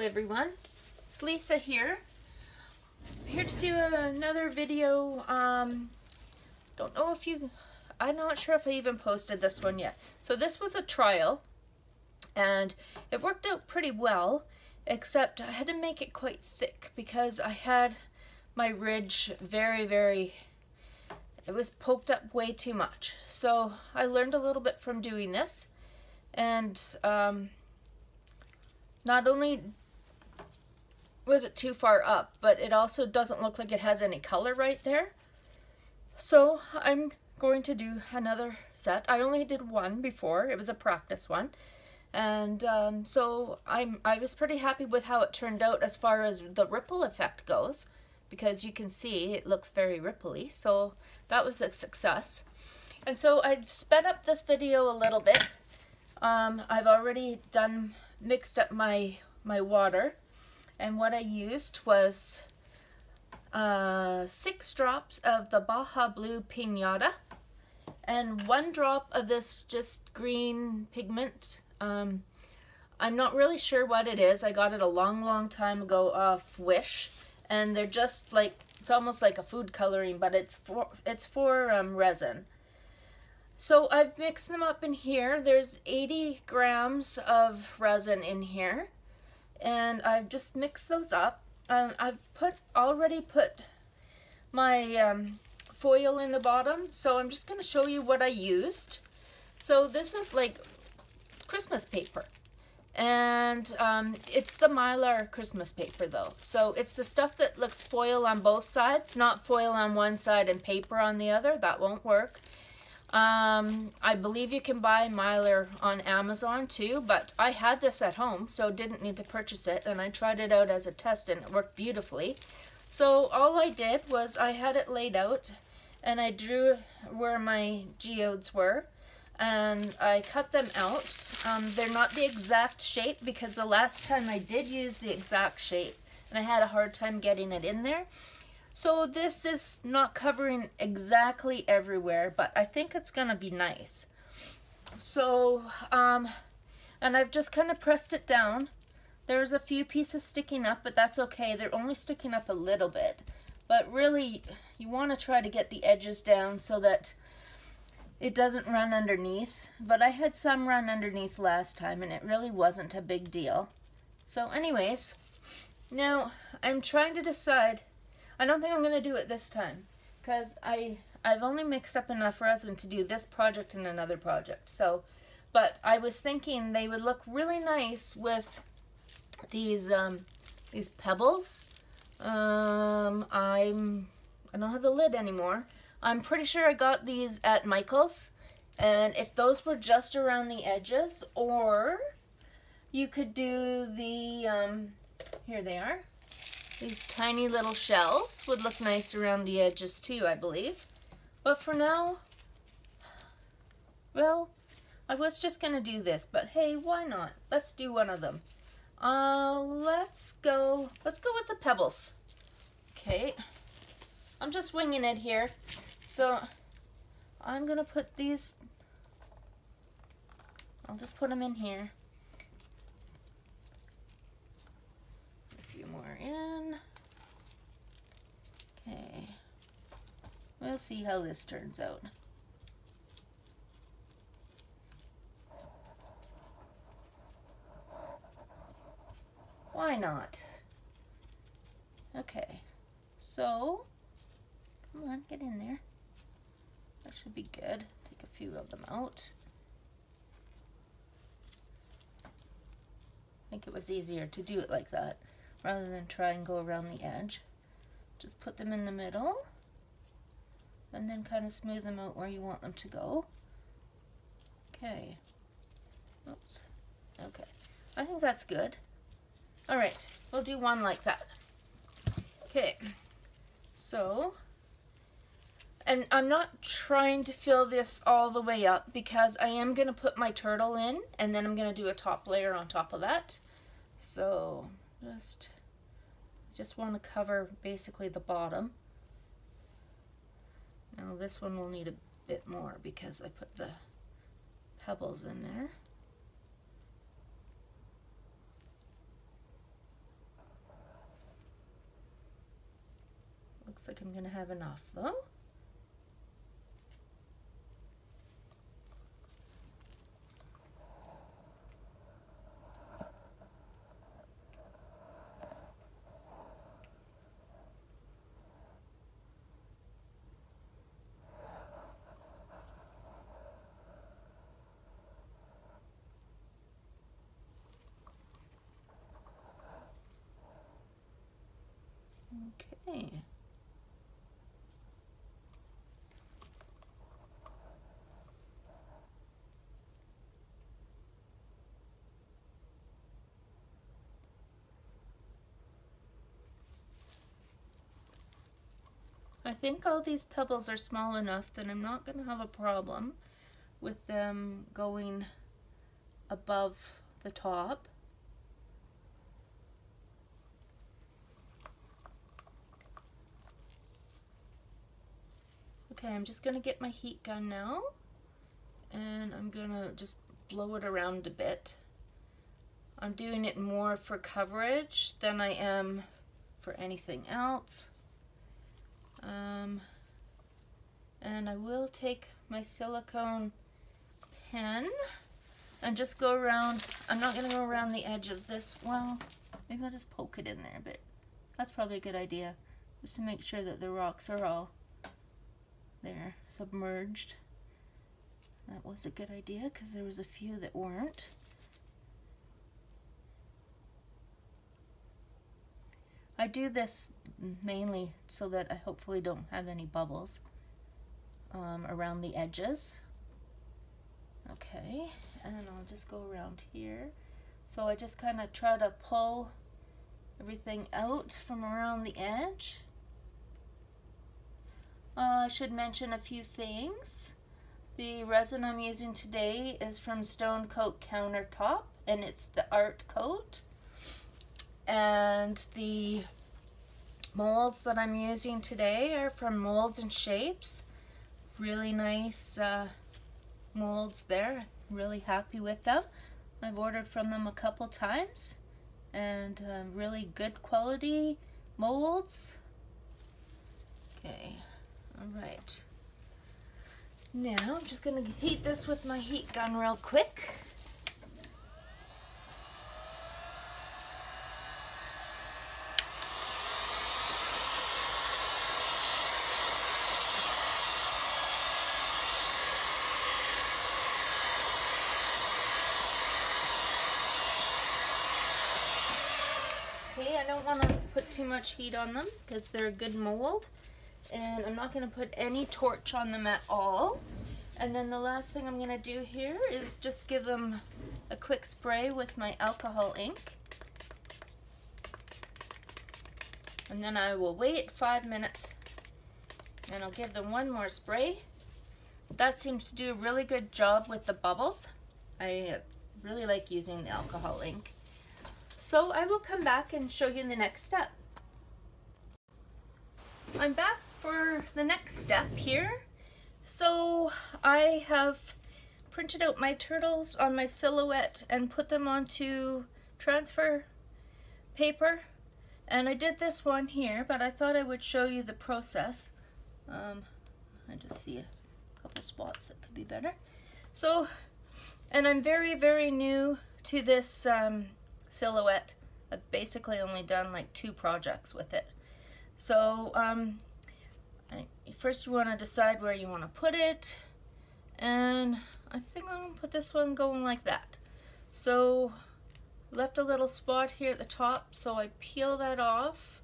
everyone, it's Lisa here. I'm here to do another video. Don't know if I'm not sure if I even posted this one yet. So this was a trial and it worked out pretty well, except I had to make it quite thick because I had my ridge it was poked up way too much. So I learned a little bit from doing this, and not only was it too far up, but it also doesn't look like it has any color right there. So I'm going to do another set. I only did one before. It was a practice one. And so I was pretty happy with how it turned out as far as the ripple effect goes, because you can see it looks very ripply. So that was a success. And so I've sped up this video a little bit. I've already mixed up my water, and what I used was 6 drops of the Baja blue Pinata and 1 drop of this just green pigment. I'm not really sure what it is. I got it a long time ago off Wish, and they're just like, it's almost like a food coloring, but it's for resin. So I've mixed them up in here. There's 80 grams of resin in here, and I've just mixed those up. I've already put my foil in the bottom, so I'm just going to show you what I used. So this is like Christmas paper, and it's the Mylar Christmas paper though. So it's the stuff that looks foil on both sides, not foil on one side and paper on the other. That won't work. I believe you can buy Mylar on Amazon too, but I had this at home, so didn't need to purchase it, and I tried it out as a test and it worked beautifully. So all I did was I had it laid out, and I drew where my geodes were, and I cut them out. They're not the exact shape because the last time I did use the exact shape and I had a hard time getting it in there. So this is not covering exactly everywhere, but I think it's gonna be nice. So, and I've just kind of pressed it down. There's a few pieces sticking up, but that's okay. They're only sticking up a little bit. But really, you want to try to get the edges down so that it doesn't run underneath. But I had some run underneath last time, and it really wasn't a big deal. So anyways, now I'm trying to decide. I don't think I'm going to do it this time, because I've only mixed up enough resin to do this project and another project. So, but I was thinking they would look really nice with these pebbles. I don't have the lid anymore. I'm pretty sure I got these at Michael's, and if those were just around the edges, or you could do the here they are. These tiny little shells would look nice around the edges too, I believe. But for now, well, I was just gonna do this, but hey, why not? Let's do one of them. Let's go with the pebbles. Okay, I'm just winging it here. So I'm gonna put these, I'll just put them in here. More in. Okay, we'll see how this turns out. Why not? Okay, so come on, get in there. That should be good. Take a few of them out. I think it was easier to do it like that, rather than try and go around the edge. Just put them in the middle, and then kind of smooth them out where you want them to go. Okay. Oops. Okay. I think that's good. Alright, we'll do one like that. Okay. So, and I'm not trying to fill this all the way up because I am going to put my turtle in, and then I'm going to do a top layer on top of that. So, just want to cover basically the bottom. Now this one will need a bit more because I put the pebbles in there. Looks like I'm gonna have enough though. Okay. I think all these pebbles are small enough that I'm not going to have a problem with them going above the top. Okay, I'm just going to get my heat gun now, and I'm going to just blow it around a bit. I'm doing it more for coverage than I am for anything else. And I will take my silicone pen and just go around. I'm not going to go around the edge of this. Well, maybe I'll just poke it in there a bit. That's probably a good idea, just to make sure that the rocks are all there, submerged. That was a good idea because there was a few that weren't. I do this mainly so that I hopefully don't have any bubbles around the edges. Okay, and I'll just go around here. So I just kind of try to pull everything out from around the edge. I should mention a few things. The resin I'm using today is from Stone Coat Countertop, and it's the art coat. And the molds that I'm using today are from Molds and Shapes. Really nice molds there. Really happy with them. I've ordered from them a couple times, and really good quality molds. Okay, all right. Now I'm just going to heat this with my heat gun real quick. Okay, I don't want to put too much heat on them because they're a good mold. And I'm not going to put any torch on them at all. And then the last thing I'm going to do here is just give them a quick spray with my alcohol ink. And then I will wait 5 minutes and I'll give them one more spray. That seems to do a really good job with the bubbles. I really like using the alcohol ink. So I will come back and show you the next step. I'm back for the next step here. So I have printed out my turtles on my Silhouette and put them onto transfer paper. And I did this one here, but I thought I would show you the process. I just see a couple spots that could be better. So, and I'm very, very new to this Silhouette. I've basically only done like 2 projects with it. So, first you want to decide where you want to put it, and I think I'm going to put this one going like that. So left a little spot here at the top, so I peel that off,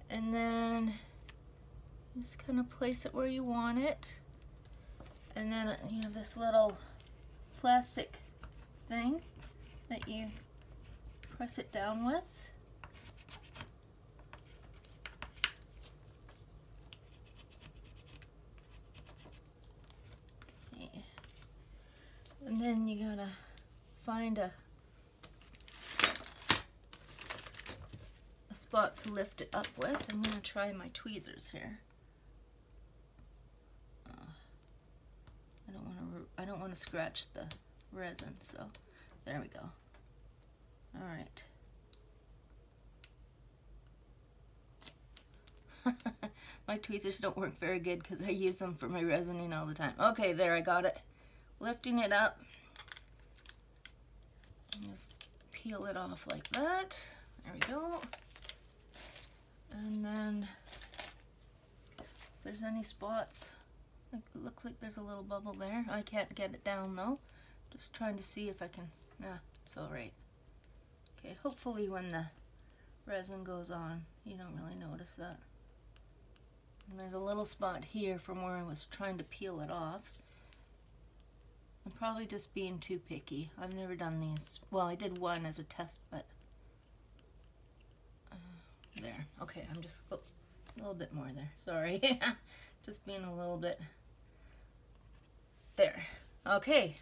and then just kind of place it where you want it. And then you have this little plastic thing that you press it down with. And then you gotta find a spot to lift it up with. I'm gonna try my tweezers here. I don't want to scratch the resin, so there we go. All right. My tweezers don't work very good because I use them for my resining all the time. Okay, there, I got it. Lifting it up. Just peel it off like that. There we go. And then if there's any spots, it looks like there's a little bubble there. I can't get it down though. Just trying to see if I can. Yeah, it's all right. Okay, hopefully when the resin goes on, you don't really notice that. And there's a little spot here from where I was trying to peel it off. I'm probably just being too picky. I've never done these. Well, I did one as a test, but there. Okay, I'm just a little bit more there. Sorry. Just being a little bit there. Okay.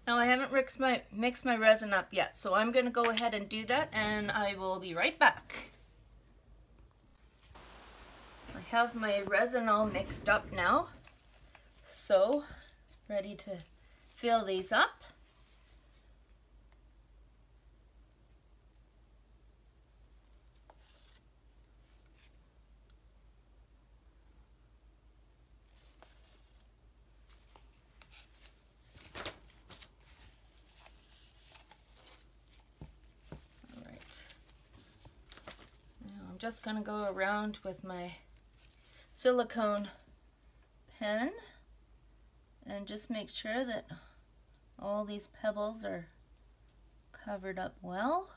Now I haven't mixed my resin up yet, so I'm going to go ahead and do that, and I will be right back. I have my resin all mixed up now, so ready to fill these up. All right. Now I'm just going to go around with my silicone pen and just make sure that all these pebbles are covered up well.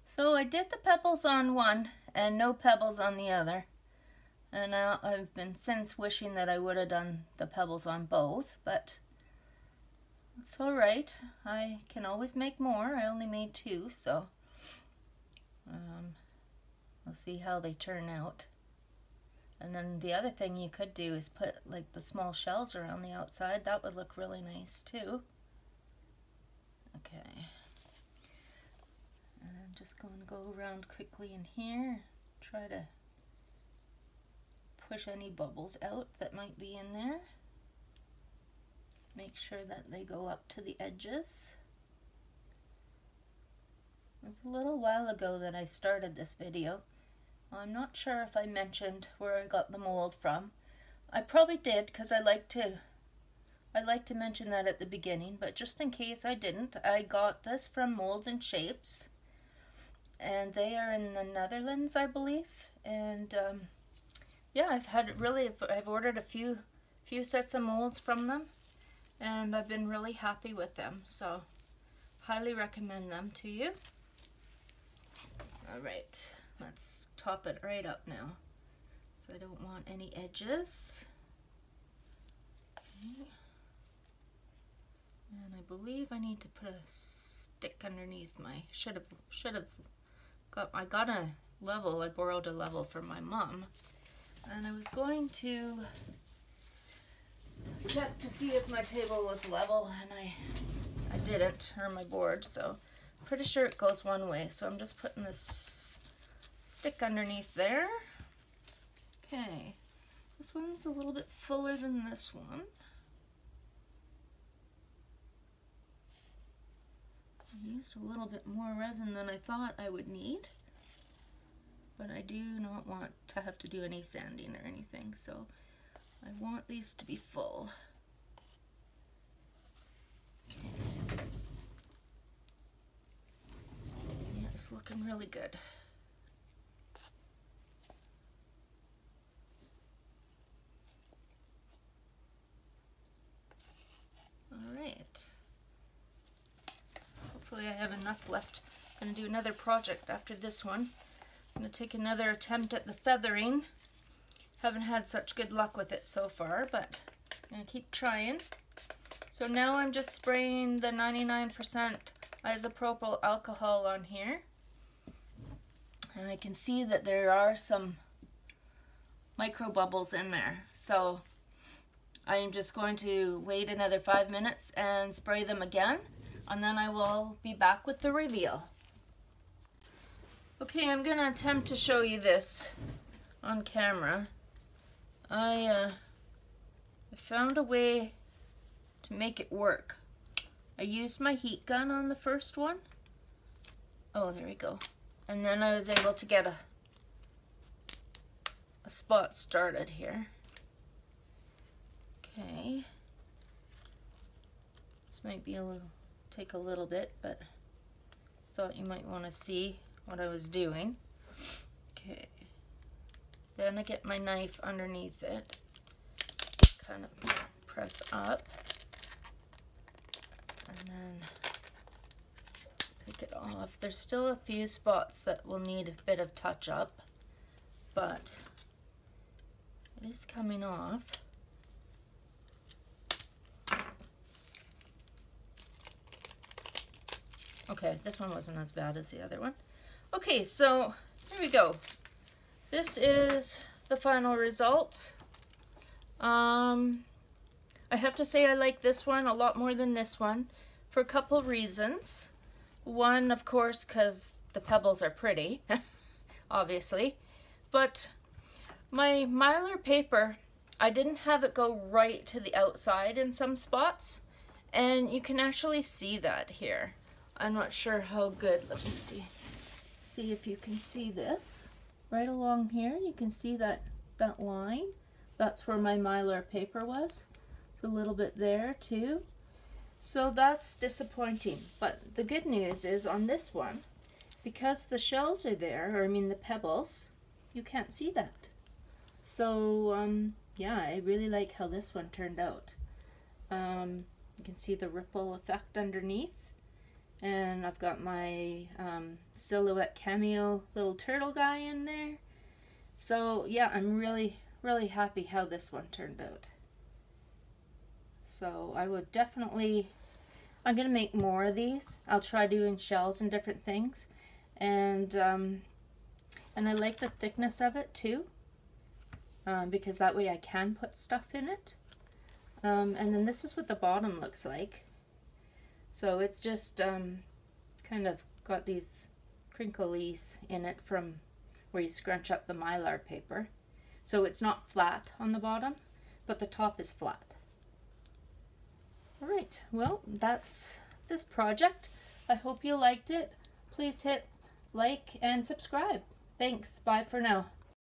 So I did the pebbles on one and no pebbles on the other. And now I've been since wishing that I would have done the pebbles on both, but it's all right. I can always make more. I only made 2, so we'll see how they turn out. And then the other thing you could do is put like the small shells around the outside. That would look really nice too. Okay. And I'm just going to go around quickly in here, try to push any bubbles out that might be in there. Make sure that they go up to the edges. It was a little while ago that I started this video. I'm not sure if I mentioned where I got the mold from. I probably did because I like to mention that at the beginning, but just in case I didn't, I got this from Molds and Shapes, and they are in the Netherlands, I believe. And yeah, I've ordered a few sets of molds from them, and I've been really happy with them, so highly recommend them to you. All right, let's top it right up now, so I don't want any edges. Okay. And I believe I need to put a stick underneath my, I got a level, I borrowed a level from my mom, and I was going to check to see if my table was level, and I didn't, or my board, so pretty sure it goes one way. So I'm just putting this stick underneath there. Okay, this one's a little bit fuller than this one. I used a little bit more resin than I thought I would need, but I do not want to have to do any sanding or anything, so I want these to be full. Okay. Yeah, it's looking really good. All right. Hopefully I have enough left. I'm going to do another project after this one. I'm going to take another attempt at the feathering. Haven't had such good luck with it so far, but I'm going to keep trying. So now I'm just spraying the 99% isopropyl alcohol on here. And I can see that there are some micro bubbles in there. So I'm just going to wait another 5 minutes and spray them again, and then I will be back with the reveal. Okay, I'm going to attempt to show you this on camera. I found a way to make it work. I used my heat gun on the first one. Oh, there we go. And then I was able to get a spot started here. Okay. This might be take a little bit, but thought you might want to see what I was doing. Okay. Then I get my knife underneath it, kind of press up, and then take it off. There's still a few spots that will need a bit of touch up, but it is coming off. Okay, this one wasn't as bad as the other one. Okay, so here we go. This is the final result. I have to say I like this one a lot more than this one for a couple reasons. One, of course, because the pebbles are pretty, obviously. But my Mylar paper, I didn't have it go right to the outside in some spots. And you can actually see that here. I'm not sure how good. Let me see. See if you can see this. Right along here, you can see that line. That's where my Mylar paper was. It's a little bit there too. So that's disappointing. But the good news is on this one, because the shells are there, or I mean the pebbles, you can't see that. So yeah, I really like how this one turned out. You can see the ripple effect underneath. And I've got my Silhouette Cameo little turtle guy in there. So yeah, I'm really happy how this one turned out. So I would definitely, I'm gonna make more of these. I'll try doing shells and different things. And I like the thickness of it too, because that way I can put stuff in it. And then this is what the bottom looks like. So it's just kind of got these crinklies in it from where you scrunch up the Mylar paper. So it's not flat on the bottom, but the top is flat. Alright, well, that's this project. I hope you liked it. Please hit like and subscribe. Thanks. Bye for now.